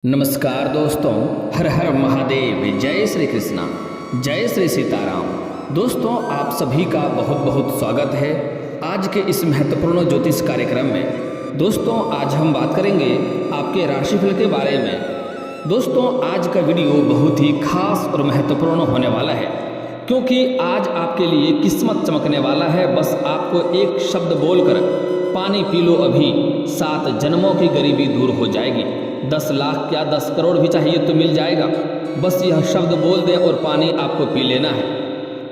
नमस्कार दोस्तों, हर हर महादेव, जय श्री कृष्णा, जय श्री सीताराम। दोस्तों, आप सभी का बहुत बहुत स्वागत है आज के इस महत्वपूर्ण ज्योतिष कार्यक्रम में। दोस्तों, आज हम बात करेंगे आपके राशिफल के बारे में। दोस्तों, आज का वीडियो बहुत ही खास और महत्वपूर्ण होने वाला है, क्योंकि आज आपके लिए किस्मत चमकने वाला है। बस आपको एक शब्द बोलकर पानी पी लो, अभी 7 जन्मों की गरीबी दूर हो जाएगी। 10 लाख क्या 10 करोड़ भी चाहिए तो मिल जाएगा। बस यह शब्द बोल दें और पानी आपको पी लेना है।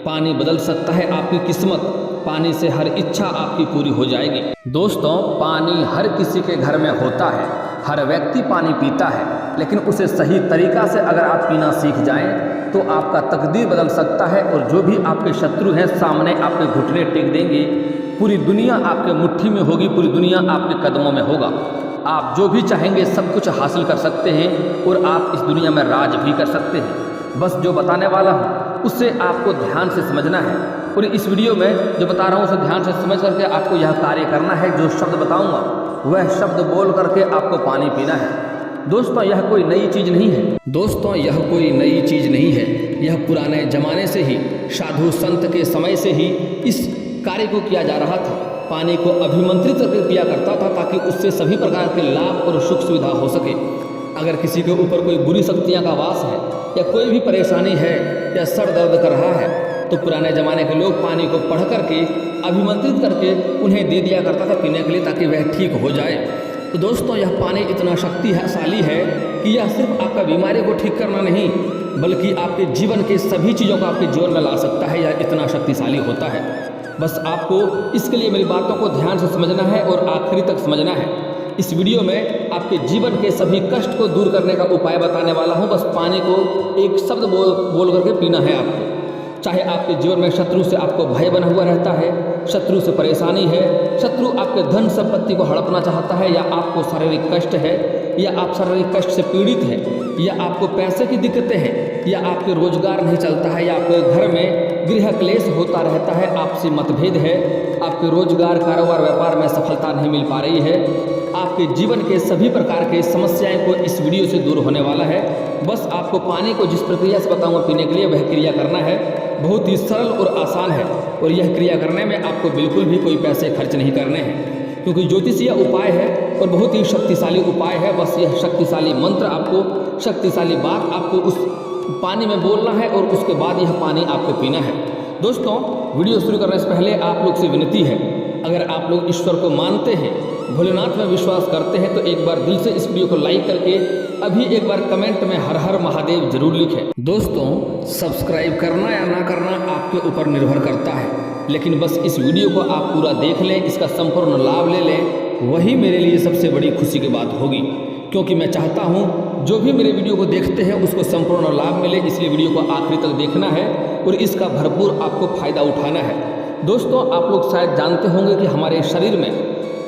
पानी बदल सकता है आपकी किस्मत। पानी से हर इच्छा आपकी पूरी हो जाएगी। दोस्तों, पानी हर किसी के घर में होता है, हर व्यक्ति पानी पीता है, लेकिन उसे सही तरीका से अगर आप पीना सीख जाएं तो आपका तकदीर बदल सकता है। और जो भी आपके शत्रु हैं सामने आपके घुटने टेक देंगे। पूरी दुनिया आपके मुट्ठी में होगी, पूरी दुनिया आपके कदमों में होगा। आप जो भी चाहेंगे सब कुछ हासिल कर सकते हैं और आप इस दुनिया में राज भी कर सकते हैं। बस जो बताने वाला हूँ उससे आपको ध्यान से समझना है, और इस वीडियो में जो बता रहा हूँ उसे ध्यान से समझ करके आपको यह कार्य करना है। जो शब्द बताऊँगा वह शब्द बोल करके आपको पानी पीना है। दोस्तों, यह कोई नई चीज़ नहीं है। दोस्तों, यह कोई नई चीज़ नहीं है। यह पुराने जमाने से ही, साधु संत के समय से ही इस कार्य को किया जा रहा था। पानी को अभिमंत्रित करके पिया करता था, ताकि उससे सभी प्रकार के लाभ और सुख सुविधा हो सके। अगर किसी के ऊपर कोई बुरी शक्तियाँ का वास है, या कोई भी परेशानी है, या सर दर्द कर रहा है, तो पुराने ज़माने के लोग पानी को पढ़ करके अभिमंत्रित करके उन्हें दे दिया करता था पीने के लिए, ताकि वह ठीक हो जाए। तो दोस्तों, यह पानी इतना शक्तिशाली है कि यह सिर्फ आपका बीमारी को ठीक करना नहीं, बल्कि आपके जीवन के सभी चीज़ों को आपके जीवन में ला सकता है। यह इतना शक्तिशाली होता है। बस आपको इसके लिए मेरी बातों को ध्यान से समझना है और आखिरी तक समझना है। इस वीडियो में आपके जीवन के सभी कष्ट को दूर करने का उपाय बताने वाला हूं। बस पानी को एक शब्द बोल करके पीना है आपको। चाहे आपके जीवन में शत्रु से आपको भय बना हुआ रहता है, शत्रु से परेशानी है, शत्रु आपके धन संपत्ति को हड़पना चाहता है, या आपको शारीरिक कष्ट है, या आप शारीरिक कष्ट से पीड़ित हैं, या आपको पैसे की दिक्कतें हैं, या आपके रोजगार नहीं चलता है, या आपके घर में गृह क्लेश होता रहता है, आपसी मतभेद है, आपके रोजगार, कारोबार, व्यापार में सफलता नहीं मिल पा रही है, आपके जीवन के सभी प्रकार के समस्याएं को इस वीडियो से दूर होने वाला है। बस आपको पानी को जिस प्रक्रिया से बताऊंगा पीने के लिए, वह क्रिया करना है। बहुत ही सरल और आसान है, और यह क्रिया करने में आपको बिल्कुल भी कोई पैसे खर्च नहीं करने हैं, क्योंकि ज्योतिषीय उपाय है और बहुत ही शक्तिशाली उपाय है। बस यह शक्तिशाली मंत्र आपको, शक्तिशाली बात आपको उस पानी में बोलना है, और उसके बाद यह पानी आपको पीना है। दोस्तों, वीडियो शुरू करने से पहले आप लोग से विनती है, अगर आप लोग ईश्वर को मानते हैं, भोलेनाथ में विश्वास करते हैं, तो एक बार दिल से इस वीडियो को लाइक करके अभी एक बार कमेंट में हर हर महादेव जरूर लिखें। दोस्तों, सब्सक्राइब करना या ना करना आपके ऊपर निर्भर करता है, लेकिन बस इस वीडियो को आप पूरा देख लें, इसका संपूर्ण लाभ ले लें, वही मेरे लिए सबसे बड़ी खुशी की बात होगी। क्योंकि मैं चाहता हूं जो भी मेरे वीडियो को देखते हैं उसको संपूर्ण लाभ मिले, इसलिए वीडियो को आखिरी तक देखना है और इसका भरपूर आपको फायदा उठाना है। दोस्तों, आप लोग शायद जानते होंगे कि हमारे शरीर में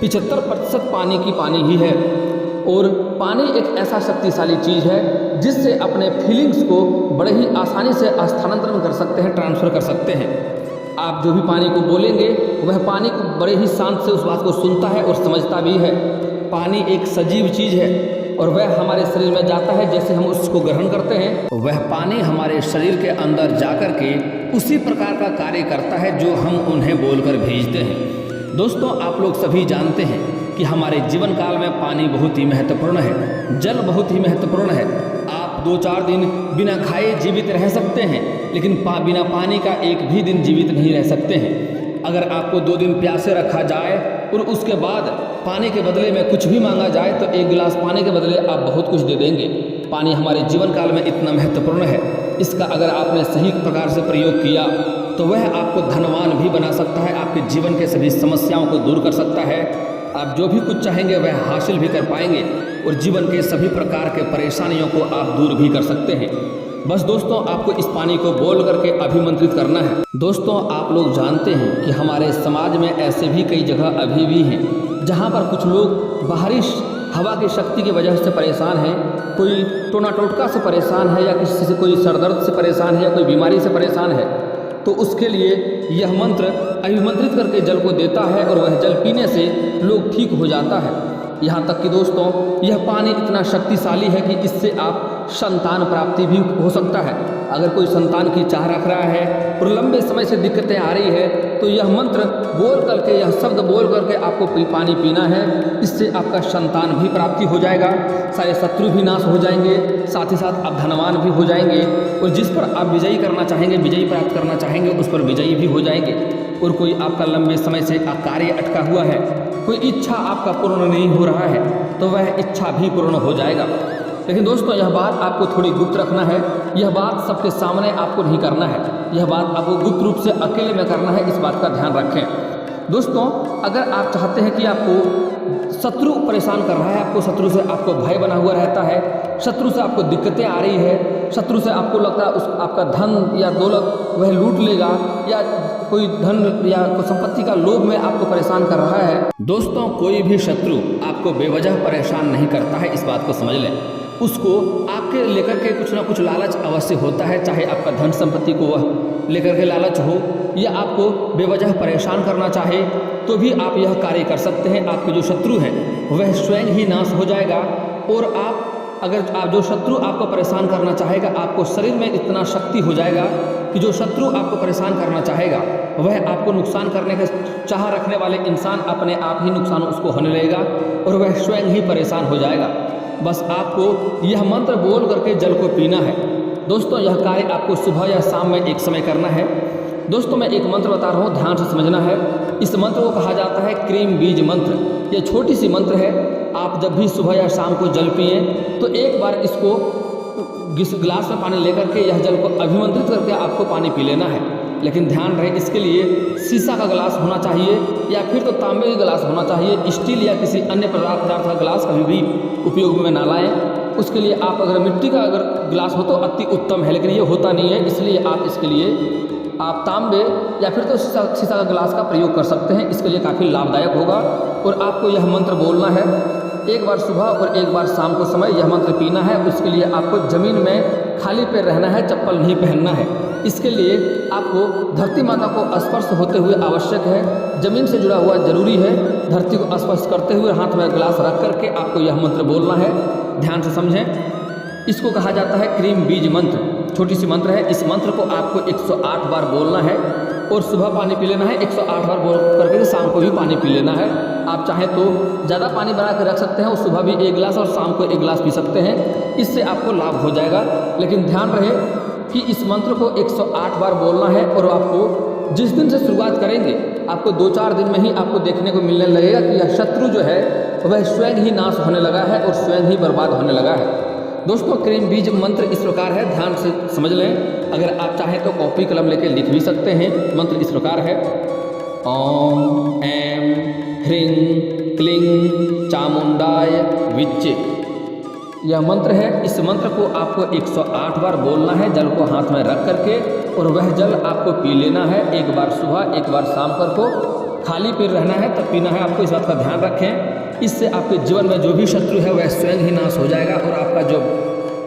75% पानी की पानी ही है, और पानी एक ऐसा शक्तिशाली चीज़ है जिससे अपने फीलिंग्स को बड़े ही आसानी से स्थानांतरण कर सकते हैं, ट्रांसफ़र कर सकते हैं। आप जो भी पानी को बोलेंगे वह पानी को बड़े ही शांत से उस बात को सुनता है और समझता भी है। पानी एक सजीव चीज़ है, और वह हमारे शरीर में जाता है, जैसे हम उसको ग्रहण करते हैं वह पानी हमारे शरीर के अंदर जाकर के उसी प्रकार का कार्य करता है जो हम उन्हें बोलकर भेजते हैं। दोस्तों, आप लोग सभी जानते हैं कि हमारे जीवन काल में पानी बहुत ही महत्वपूर्ण है, जल बहुत ही महत्वपूर्ण है। आप 2-4 दिन बिना खाए जीवित रह सकते हैं, लेकिन बिना पानी का एक भी दिन जीवित नहीं रह सकते हैं। अगर आपको 2 दिन प्यासे रखा जाए और उसके बाद पानी के बदले में कुछ भी मांगा जाए, तो 1 गिलास पानी के बदले आप बहुत कुछ दे देंगे। पानी हमारे जीवन काल में इतना महत्वपूर्ण है, इसका अगर आपने सही प्रकार से प्रयोग किया तो वह आपको धनवान भी बना सकता है, आपके जीवन के सभी समस्याओं को दूर कर सकता है। आप जो भी कुछ चाहेंगे वह हासिल भी कर पाएंगे, और जीवन के सभी प्रकार के परेशानियों को आप दूर भी कर सकते हैं। बस दोस्तों, आपको इस पानी को बोल करके अभिमंत्रित करना है। दोस्तों, आप लोग जानते हैं कि हमारे समाज में ऐसे भी कई जगह अभी भी हैं जहां पर कुछ लोग बाहरी हवा की शक्ति की वजह से परेशान हैं, कोई टोना टोटका से परेशान है, या किसी से कोई सरदर्द से परेशान है, या कोई बीमारी से परेशान है, तो उसके लिए यह मंत्र अभिमंत्रित करके जल को देता है, और वह जल पीने से लोग ठीक हो जाता है। यहाँ तक कि दोस्तों यह पानी इतना शक्तिशाली है कि इससे आप संतान प्राप्ति भी हो सकता है। अगर कोई संतान की चाह रख रहा है और लंबे समय से दिक्कतें आ रही है तो यह मंत्र बोल करके, यह शब्द बोल करके आपको पानी पीना है। इससे आपका संतान भी प्राप्ति हो जाएगा, सारे शत्रु भी नाश हो जाएंगे, साथ ही साथ आप धनवान भी हो जाएंगे और जिस पर आप विजयी करना चाहेंगे, विजयी प्राप्त करना चाहेंगे, उस पर विजयी भी हो जाएंगे। और कोई आपका लंबे समय से कार्य अटका हुआ है, कोई इच्छा आपका पूर्ण नहीं हो रहा है, तो वह इच्छा भी पूर्ण हो जाएगा। लेकिन दोस्तों यह बात आपको थोड़ी गुप्त रखना है, यह बात सबके सामने आपको नहीं करना है, यह बात आपको गुप्त रूप से अकेले में करना है, इस बात का ध्यान रखें। दोस्तों अगर आप चाहते हैं कि आपको शत्रु परेशान कर रहा है, आपको शत्रु से आपको भय बना हुआ रहता है, शत्रु से आपको दिक्कतें आ रही है, शत्रु से आपको लगता है आपका धन या दौलत वह लूट लेगा, या कोई धन या कोई संपत्ति का लोभ में आपको परेशान कर रहा है। दोस्तों कोई भी शत्रु आपको बेवजह परेशान नहीं करता है, इस बात को समझ लें। उसको आपके लेकर के कुछ ना कुछ लालच अवश्य होता है, चाहे आपका धन संपत्ति को वह लेकर के लालच हो या आपको बेवजह परेशान करना चाहे, तो भी आप यह कार्य कर सकते हैं। आपके जो शत्रु हैं वह स्वयं ही नाश हो जाएगा। और आप जो शत्रु आपको परेशान करना चाहेगा, आपको शरीर में इतना शक्ति हो जाएगा कि जो शत्रु आपको परेशान करना चाहेगा वह आपको नुकसान करने का चाह रखने वाले इंसान अपने आप ही नुकसान उसको होने लगेगा और वह स्वयं ही परेशान हो जाएगा। बस आपको यह मंत्र बोल करके जल को पीना है। दोस्तों यह कार्य आपको सुबह या शाम में एक समय करना है। दोस्तों मैं एक मंत्र बता रहा हूँ, ध्यान से समझना है। इस मंत्र को कहा जाता है क्रीम बीज मंत्र। यह छोटी सी मंत्र है। आप जब भी सुबह या शाम को जल पिए तो एक बार इसको गिलास में पानी लेकर के यह जल को अभिमंत्रित करके आपको पानी पी लेना है। लेकिन ध्यान रहे इसके लिए शीशा का गिलास होना चाहिए या फिर तो तांबे का गिलास होना चाहिए। स्टील या किसी अन्य पदार्थ का गिलास कभी भी उपयोग में ना लाएं। उसके लिए आप अगर मिट्टी का अगर गिलास हो तो अति उत्तम है, लेकिन ये होता नहीं है, इसलिए आप इसके लिए आप तांबे या फिर तो शीशा का गिलास का प्रयोग कर सकते हैं। इसके लिए काफ़ी लाभदायक होगा। और आपको यह मंत्र बोलना है एक बार सुबह और एक बार शाम को समय यह मंत्र पीना है। उसके लिए आपको ज़मीन में खाली पैर रहना है, चप्पल नहीं पहनना है। इसके लिए आपको धरती माता को स्पर्श होते हुए आवश्यक है, ज़मीन से जुड़ा हुआ जरूरी है। धरती को स्पर्श करते हुए हाथ में गिलास रख करके आपको यह मंत्र बोलना है। ध्यान से समझें। इसको कहा जाता है क्रीम बीज मंत्र। छोटी सी मंत्र है। इस मंत्र को आपको 108 बार बोलना है और सुबह पानी पी लेना है। 108 बार बोल करके शाम को भी पानी पी लेना है। आप चाहें तो ज़्यादा पानी बना कर रख सकते हैं और सुबह भी 1 गिलास और शाम को 1 गिलास पी सकते हैं। इससे आपको लाभ हो जाएगा। लेकिन ध्यान रहे कि इस मंत्र को 108 बार बोलना है और आपको जिस दिन से शुरुआत करेंगे आपको 2-4 दिन में ही आपको देखने को मिलने लगेगा कि यह शत्रु जो है वह स्वयं ही नाश होने लगा है और स्वयं ही बर्बाद होने लगा है। दोस्तों क्रीम बीज मंत्र इस प्रकार है, ध्यान से समझ लें। अगर आप चाहें तो कॉपी कलम लेके लिख भी सकते हैं। मंत्र इस प्रकार है, ओम ऐं ह्रीं क्लीं चामुंडाय विच्चे। यह मंत्र है। इस मंत्र को आपको 108 बार बोलना है, जल को हाथ में रख करके, और वह जल आपको पी लेना है। एक बार सुबह एक बार शाम को खाली पेट रहना है, तब पीना है। आपको इस बात का ध्यान रखें। इससे आपके जीवन में जो भी शत्रु है वह स्वयं ही नाश हो जाएगा और आपका जो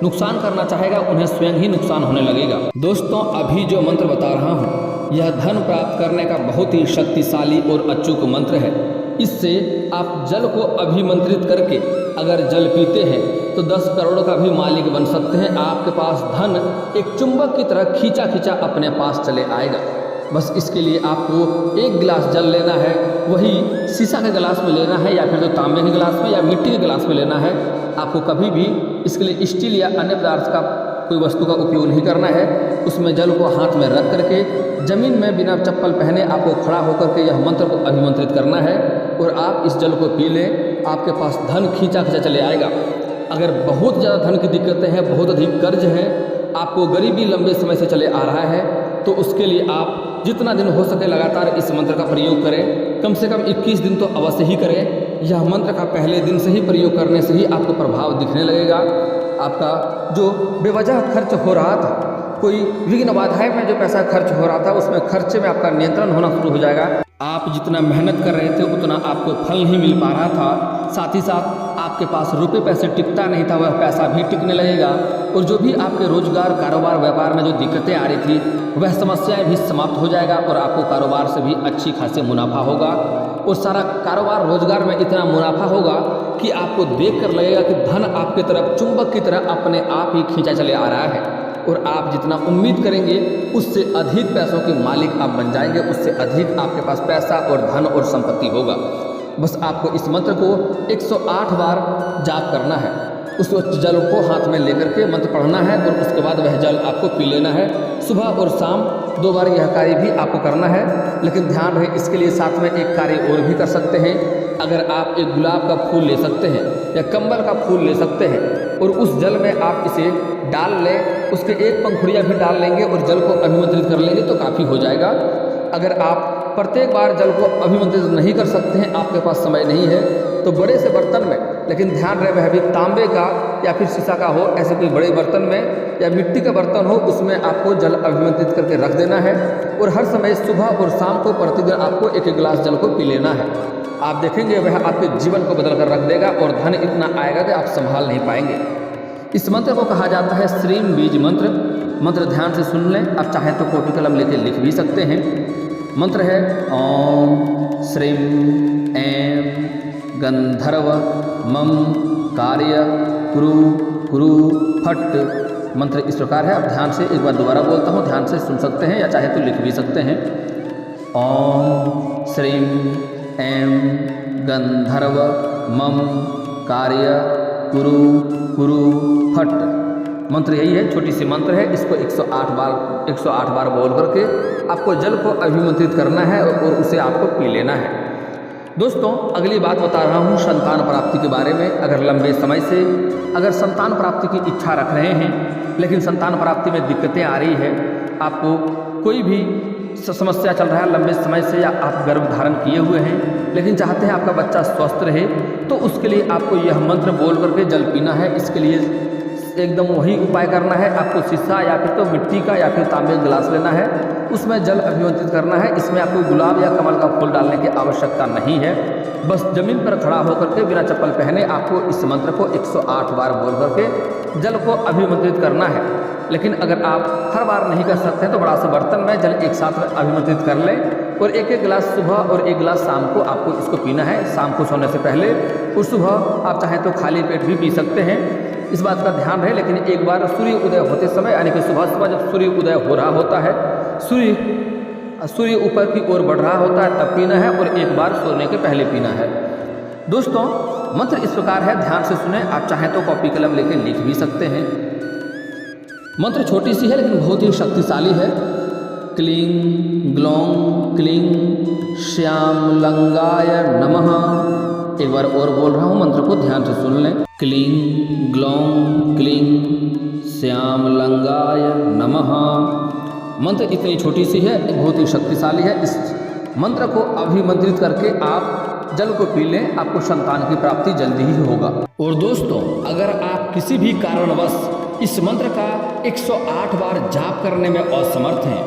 नुकसान करना चाहेगा उन्हें स्वयं ही नुकसान होने लगेगा। दोस्तों अभी जो मंत्र बता रहा हूँ यह धन प्राप्त करने का बहुत ही शक्तिशाली और अचूक मंत्र है। इससे आप जल को अभिमंत्रित करके अगर जल पीते हैं तो 10 करोड़ का भी मालिक बन सकते हैं। आपके पास धन एक चुंबक की तरह खींचा खींचा अपने पास चले आएगा। बस इसके लिए आपको 1 गिलास जल लेना है, वही शीशा के गिलास में लेना है या फिर तो तांबे के गिलास में या मिट्टी के गिलास में लेना है। आपको कभी भी इसके लिए स्टील या अन्य पदार्थ का कोई वस्तु का उपयोग नहीं करना है। उसमें जल को हाथ में रख करके ज़मीन में बिना चप्पल पहने आपको खड़ा होकर के यह मंत्र को अभिमंत्रित करना है और आप इस जल को पी लें। आपके पास धन खींचा खींचा चले आएगा। अगर बहुत ज़्यादा धन की दिक्कतें हैं, बहुत अधिक कर्ज है, आपको गरीबी लंबे समय से चले आ रहा है, तो उसके लिए आप जितना दिन हो सके लगातार इस मंत्र का प्रयोग करें। कम से कम 21 दिन तो अवश्य ही करें। यह मंत्र का पहले दिन से ही प्रयोग करने से ही आपको प्रभाव दिखने लगेगा। आपका जो बेवजह खर्च हो रहा था, कोई विघ्न बाधाएं में जो पैसा खर्च हो रहा था, उसमें खर्चे में आपका नियंत्रण होना शुरू हो जाएगा। आप जितना मेहनत कर रहे थे उतना आपको फल नहीं मिल पा रहा था। साथ ही साथ आपके पास रुपए पैसे टिकता नहीं था, वह पैसा भी टिकने लगेगा। और जो भी आपके रोजगार कारोबार व्यापार में जो दिक्कतें आ रही थी वह समस्याएं भी समाप्त हो जाएगा और आपको कारोबार से भी अच्छी खासी मुनाफा होगा। और सारा कारोबार रोजगार में इतना मुनाफा होगा कि आपको देखकर लगेगा कि धन आपकी तरफ चुंबक की तरह अपने आप ही खींचा चले आ रहा है और आप जितना उम्मीद करेंगे उससे अधिक पैसों के मालिक आप बन जाएंगे, उससे अधिक आपके पास पैसा और धन और संपत्ति होगा। बस आपको इस मंत्र को 108 बार जाप करना है। उस जल को हाथ में लेकर के मंत्र पढ़ना है और उसके बाद वह जल आपको पी लेना है। सुबह और शाम 2 बार यह कार्य भी आपको करना है। लेकिन ध्यान रहे, इसके लिए साथ में एक कार्य और भी कर सकते हैं। अगर आप एक गुलाब का फूल ले सकते हैं या कमल का फूल ले सकते हैं और उस जल में आप इसे डाल लें, उसके एक पंखुड़ियाँ भी डाल लेंगे और जल को अभिमंत्रित कर लेंगे तो काफ़ी हो जाएगा। अगर आप प्रत्येक बार जल को अभिमंत्रित नहीं कर सकते हैं, आपके पास समय नहीं है, तो बड़े से बर्तन में, लेकिन ध्यान रहे वह भी तांबे का या फिर शीशा का हो, ऐसे कोई बड़े बर्तन में या मिट्टी का बर्तन हो, उसमें आपको जल अभिमंत्रित करके रख देना है और हर समय सुबह और शाम को प्रतिदिन आपको 1-1 गिलास जल को पी लेना है। आप देखेंगे वह आपके जीवन को बदल कर रख देगा और धन इतना आएगा कि आप संभाल नहीं पाएंगे। इस मंत्र को कहा जाता है श्रीम बीज मंत्र। मंत्र ध्यान से सुन लें, आप चाहें तो कॉपी कलम लेके लिख भी सकते हैं। मंत्र है ओम श्रीम ऐं गंधर्व मम कार्य कुरु कुरु फट। मंत्र इस प्रकार है। अब ध्यान से एक बार दोबारा बोलता हूँ, ध्यान से सुन सकते हैं या चाहे तो लिख भी सकते हैं। ओम श्रीम ऐं गंधर्व मम कार्य कुरु कुरु फट। मंत्र यही है, छोटी सी मंत्र है। इसको 108 बार बोल करके आपको जल को अभिमंत्रित करना है और उसे आपको पी लेना है। दोस्तों, अगली बात बता रहा हूँ संतान प्राप्ति के बारे में। अगर लंबे समय से अगर संतान प्राप्ति की इच्छा रख रहे हैं लेकिन संतान प्राप्ति में दिक्कतें आ रही है, आपको कोई भी समस्या चल रहा है लंबे समय से, या आप गर्भ धारण किए हुए हैं लेकिन चाहते हैं आपका बच्चा स्वस्थ रहे, तो उसके लिए आपको यह मंत्र बोल करके जल पीना है। इसके लिए एकदम वही उपाय करना है। आपको शीशा या फिर तो मिट्टी का या फिर तांबे का गिलास लेना है, उसमें जल अभिमंत्रित करना है। इसमें आपको गुलाब या कमल का फूल डालने की आवश्यकता नहीं है। बस जमीन पर खड़ा होकर के बिना चप्पल पहने आपको इस मंत्र को 108 बार बोल करके जल को अभिमंत्रित करना है। लेकिन अगर आप हर बार नहीं कर सकते तो बड़ा सा बर्तन में जल एक साथ अभिमंत्रित कर लें और 1-1 गिलास सुबह और 1 गिलास शाम को आपको इसको पीना है, शाम को सोने से पहले। और सुबह आप चाहें तो खाली पेट भी पी सकते हैं, इस बात का ध्यान रहे। लेकिन एक बार सूर्य उदय होते समय, यानी कि सुबह जब सूर्य उदय हो रहा होता है, सूर्य ऊपर की ओर बढ़ रहा होता है, तब पीना है और एक बार सोने के पहले पीना है। दोस्तों, मंत्र इस प्रकार है, ध्यान से सुने। आप चाहें तो कॉपी कलम लेके लिख भी सकते हैं। मंत्र छोटी सी है लेकिन बहुत ही शक्तिशाली है। क्लीं ग्लौं क्लीं श्यामलंगाय नमः। एक बार और बोल रहा हूँ, मंत्र को ध्यान से सुन लें। क्लीं ग्लौं क्लीं श्यामलंगाय नमः। मंत्र इतनी छोटी सी है, बहुत ही शक्तिशाली है। इस मंत्र को अभिमंत्रित करके आप जल को पी लें, आपको संतान की प्राप्ति जल्दी ही होगा। और दोस्तों, अगर आप किसी भी कारणवश इस मंत्र का 108 बार जाप करने में असमर्थ हैं,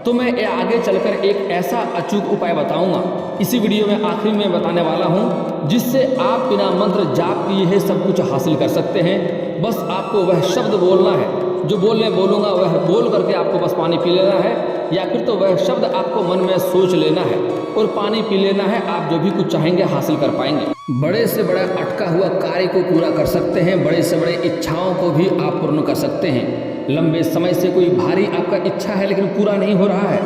तो मैं आगे चलकर एक ऐसा अचूक उपाय बताऊंगा, इसी वीडियो में आखिरी में बताने वाला हूं, जिससे आप बिना मंत्र जाप किए है सब कुछ हासिल कर सकते हैं। बस आपको वह शब्द बोलना है, जो बोलूँगा वह बोल करके आपको बस पानी पी लेना है, या फिर तो वह शब्द आपको मन में सोच लेना है और पानी पी लेना है। आप जो भी कुछ चाहेंगे हासिल कर पाएंगे। बड़े से बड़ा अटका हुआ कार्य को पूरा कर सकते हैं, बड़े से बड़े इच्छाओं को भी आप पूर्ण कर सकते हैं। लंबे समय से कोई भारी आपका इच्छा है लेकिन पूरा नहीं हो रहा है,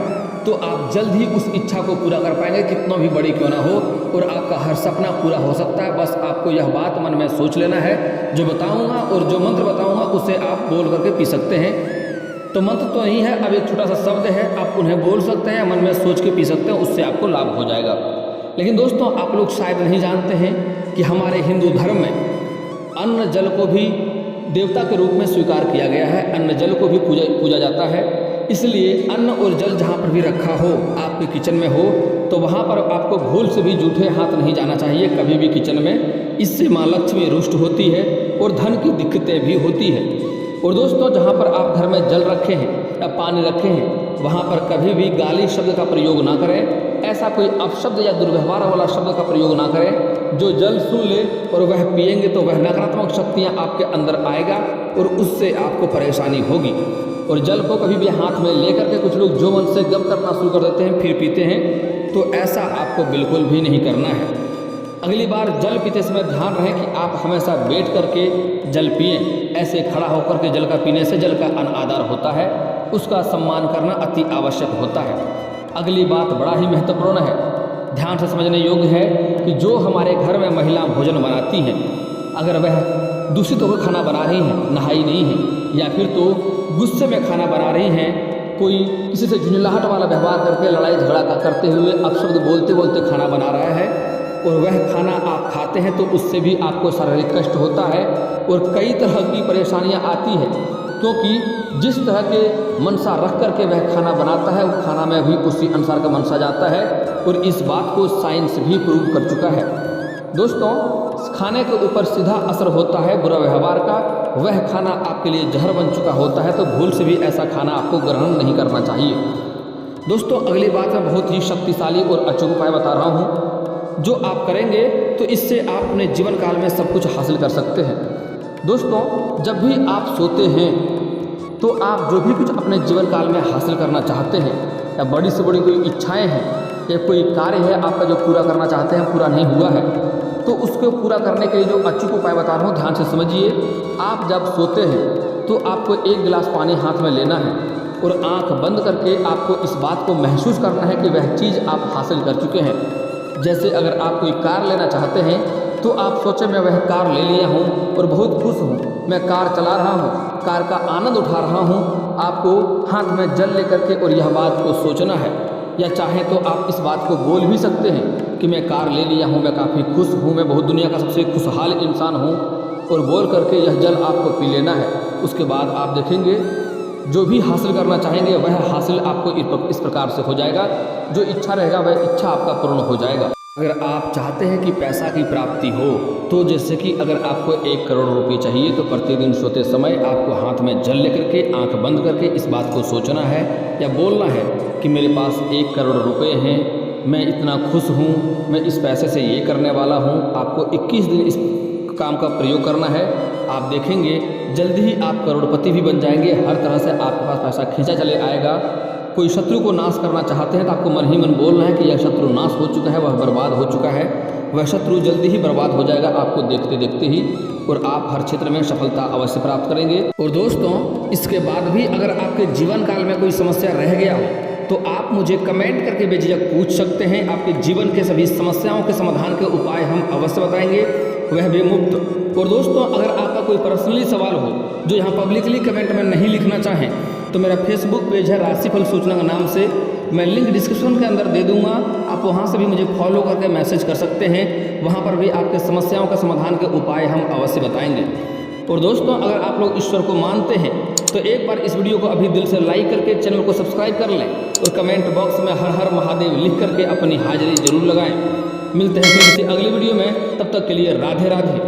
तो आप जल्द ही उस इच्छा को पूरा कर पाएंगे, कितना भी बड़ी क्यों ना हो, और आपका हर सपना पूरा हो सकता है। बस आपको यह बात मन में सोच लेना है, जो बताऊंगा और जो मंत्र बताऊंगा उसे आप बोल करके पी सकते हैं। तो मंत्र तो नहीं है, अब एक छोटा सा शब्द है, आप उन्हें बोल सकते हैं, मन में सोच के पी सकते हैं, उससे आपको लाभ हो जाएगा। लेकिन दोस्तों, आप लोग शायद नहीं जानते हैं कि हमारे हिंदू धर्म में अन्न जल को भी देवता के रूप में स्वीकार किया गया है। अन्न जल को भी पूजा जाता है। इसलिए अन्न और जल जहाँ पर भी रखा हो, आपके किचन में हो, तो वहाँ पर आपको भूल से भी जूठे हाथ नहीं जाना चाहिए कभी भी किचन में। इससे माँ लक्ष्मी रुष्ट होती है और धन की दिक्कतें भी होती है। और दोस्तों, जहाँ पर आप घर में जल रखे हैं या पानी रखे हैं, वहाँ पर कभी भी गाली शब्द का प्रयोग ना करें। ऐसा कोई अपशब्द या दुर्व्यवहार वाला शब्द का प्रयोग ना करें। जो जल सुन ले और वह पिएंगे तो वह नकारात्मक शक्तियाँ आपके अंदर आएगा और उससे आपको परेशानी होगी। और जल को कभी भी हाथ में लेकर के कुछ लोग जो मन से गप करना शुरू कर देते हैं फिर पीते हैं, तो ऐसा आपको बिल्कुल भी नहीं करना है। अगली बार जल पीते समय ध्यान रहे कि आप हमेशा बैठ करके जल पिएं। ऐसे खड़ा होकर के जल का पीने से जल का अनादर होता है, उसका सम्मान करना अति आवश्यक होता है। अगली बात बड़ा ही महत्वपूर्ण है, ध्यान से समझने योग्य है कि जो हमारे घर में महिला भोजन बनाती हैं, अगर वह दूषित होकर खाना बना रही हैं, नहाई नहीं है, या फिर तो गुस्से में खाना बना रही हैं, कोई किसी से झुंझलाहट वाला व्यवहार करके लड़ाई झगड़ा करते हुए अपशब्द बोलते बोलते खाना बना रहा है और वह खाना आप खाते हैं तो उससे भी आपको शारीरिक कष्ट होता है और कई तरह की परेशानियां आती है, क्योंकि जिस तरह के मनसा रख करके वह खाना बनाता है उस खाना में भी उसी अनुसार का मनसा जाता है और इस बात को साइंस भी प्रूव कर चुका है। दोस्तों, खाने के ऊपर सीधा असर होता है बुरा व्यवहार का, वह खाना आपके लिए जहर बन चुका होता है, तो भूल से भी ऐसा खाना आपको ग्रहण नहीं करना चाहिए। दोस्तों, अगली बात मैं बहुत ही शक्तिशाली और अचूक उपाय बता रहा हूँ, जो आप करेंगे तो इससे आप अपने जीवन काल में सब कुछ हासिल कर सकते हैं। दोस्तों, जब भी आप सोते हैं तो आप जो भी कुछ अपने जीवन काल में हासिल करना चाहते हैं या बड़ी से बड़ी कोई इच्छाएं हैं या कोई कार्य है आपका जो पूरा करना चाहते हैं, पूरा नहीं हुआ है, तो उसको पूरा करने के लिए जो अचूक उपाय बता रहा हूँ ध्यान से समझिए। आप जब सोते हैं तो आपको 1 गिलास पानी हाथ में लेना है और आंख बंद करके आपको इस बात को महसूस करना है कि वह चीज़ आप हासिल कर चुके हैं। जैसे अगर आप कोई कार लेना चाहते हैं तो आप सोचें मैं वह कार ले लिया हूँ और बहुत खुश हूँ, मैं कार चला रहा हूँ, कार का आनंद उठा रहा हूँ। आपको हाथ में जल लेकर के और यह बात को सोचना है, या चाहे तो आप इस बात को बोल भी सकते हैं कि मैं कार ले लिया हूँ, मैं काफ़ी खुश हूँ, मैं बहुत दुनिया का सबसे खुशहाल इंसान हूँ, और बोल करके यह जल आपको पी लेना है। उसके बाद आप देखेंगे जो भी हासिल करना चाहेंगे वह हासिल आपको इस प्रकार से हो जाएगा, जो इच्छा रहेगा वह इच्छा आपका पूर्ण हो जाएगा। अगर आप चाहते हैं कि पैसा की प्राप्ति हो, तो जैसे कि अगर आपको 1 करोड़ रुपये चाहिए तो प्रतिदिन सोते समय आपको हाथ में जल लेकर के आंख बंद करके इस बात को सोचना है या बोलना है कि मेरे पास 1 करोड़ रुपये हैं, मैं इतना खुश हूँ, मैं इस पैसे से ये करने वाला हूँ। आपको 21 दिन इस काम का प्रयोग करना है। आप देखेंगे जल्दी ही आप करोड़पति भी बन जाएंगे, हर तरह से आपके पास पैसा खींचा चले आएगा। कोई शत्रु को नाश करना चाहते हैं तो आपको मन ही मन बोलना है कि यह शत्रु नाश हो चुका है, वह बर्बाद हो चुका है, वह शत्रु जल्दी ही बर्बाद हो जाएगा आपको देखते देखते ही, और आप हर क्षेत्र में सफलता अवश्य प्राप्त करेंगे। और दोस्तों, इसके बाद भी अगर आपके जीवन काल में कोई समस्या रह गया हो तो आप मुझे कमेंट करके बेझिझक पूछ सकते हैं। आपके जीवन के सभी समस्याओं के समाधान के उपाय हम अवश्य बताएंगे, वह भी मुफ्त। और दोस्तों, अगर आपका कोई पर्सनली सवाल हो जो यहाँ पब्लिकली कमेंट में नहीं लिखना चाहें तो मेरा फेसबुक पेज है राशिफल सूचना के नाम से, मैं लिंक डिस्क्रिप्शन के अंदर दे दूंगा, आप वहां से भी मुझे फॉलो करके मैसेज कर सकते हैं। वहां पर भी आपके समस्याओं का समाधान के उपाय हम अवश्य बताएंगे। और दोस्तों, अगर आप लोग ईश्वर को मानते हैं तो एक बार इस वीडियो को अभी दिल से लाइक करके चैनल को सब्सक्राइब कर लें और कमेंट बॉक्स में हर हर महादेव लिख करके अपनी हाजिरी जरूर लगाएं। मिलते हैं फिर किसी अगली वीडियो में, तब तक के लिए राधे राधे।